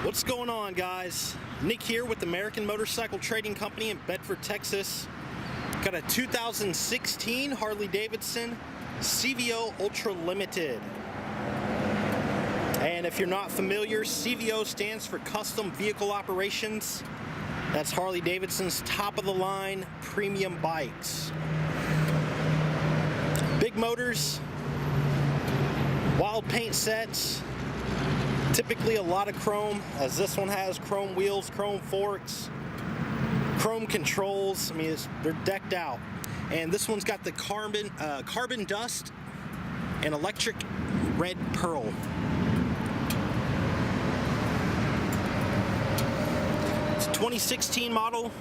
What's going on, guys? Nick here with American Motorcycle Trading Company in Bedford, Texas. Got a 2016 Harley Davidson CVO Ultra Limited. And if you're not familiar, CVO stands for Custom Vehicle Operations. That's Harley Davidson's top of the line premium bikes. Big motors, wild paint sets, typically a lot of chrome, as this one has chrome wheels, chrome forks, chrome controls. I mean, they're decked out. And this one's got the carbon dust and electric red pearl. It's a 2016 model.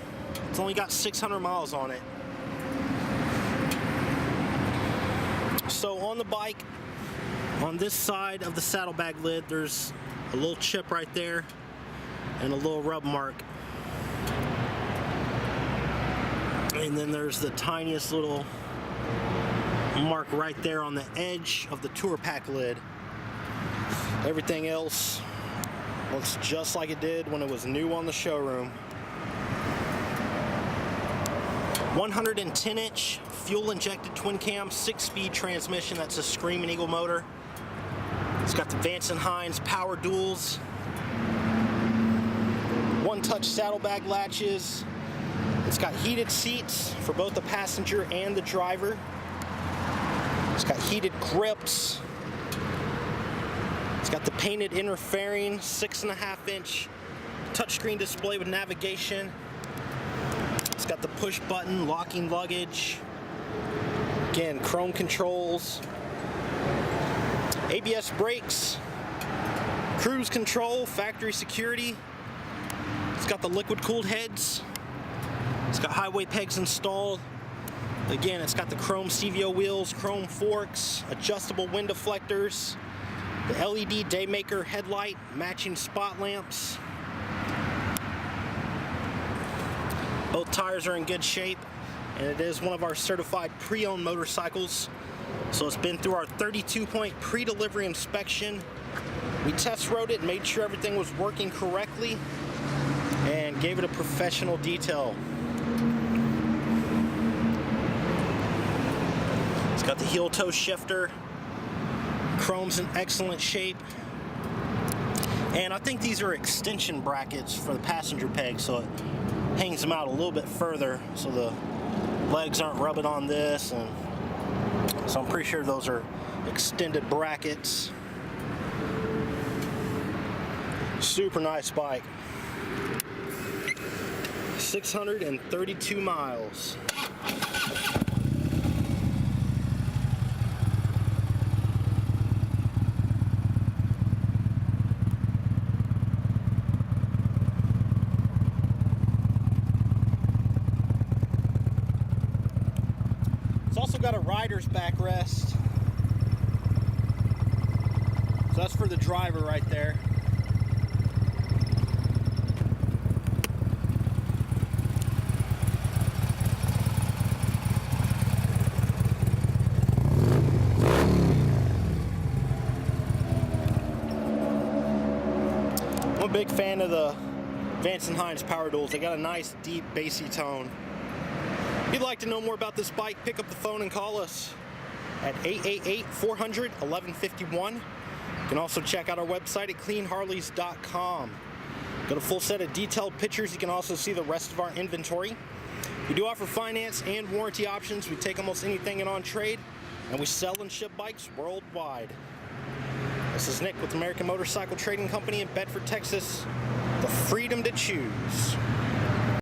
It's only got 600 miles on it. So on the bike, on this side of the saddlebag lid, there's a little chip right there and a little rub mark. And then there's the tiniest little mark right there on the edge of the tour pack lid. Everything else looks just like it did when it was new on the showroom. 110-inch fuel-injected twin-cam 6-speed transmission. That's a Screaming Eagle motor. It's got the Vance & Hines power duals, one-touch saddlebag latches. It's got heated seats for both the passenger and the driver. It's got heated grips. It's got the painted inner fairing, 6.5-inch touchscreen display with navigation. It's got the push button locking luggage. Again, chrome controls. ABS brakes, cruise control, factory security. It's got the liquid cooled heads. It's got highway pegs installed. Again, it's got the chrome CVO wheels, chrome forks, adjustable wind deflectors, the LED daymaker headlight, matching spot lamps. Both tires are in good shape, and it is one of our certified pre-owned motorcycles. So it's been through our 32-point pre-delivery inspection. We test rode it, made sure everything was working correctly, and gave it a professional detail. It's got the heel toe shifter. Chrome's in excellent shape. And I think these are extension brackets for the passenger pegs, so it hangs them out a little bit further so the legs aren't rubbing on this. And so I'm pretty sure those are extended brackets. Super nice bike. 632 miles. It's also got a rider's backrest. So that's for the driver right there. I'm a big fan of the Vance & Hines power duals. They got a nice, deep, bassy tone. If you'd like to know more about this bike, pick up the phone and call us at 888-400-1151. You can also check out our website at cleanharleys.com. Got a full set of detailed pictures. You can also see the rest of our inventory. We do offer finance and warranty options. We take almost anything in on trade, and we sell and ship bikes worldwide. This is Nick with American Motorcycle Trading Company in Bedford, Texas. The freedom to choose.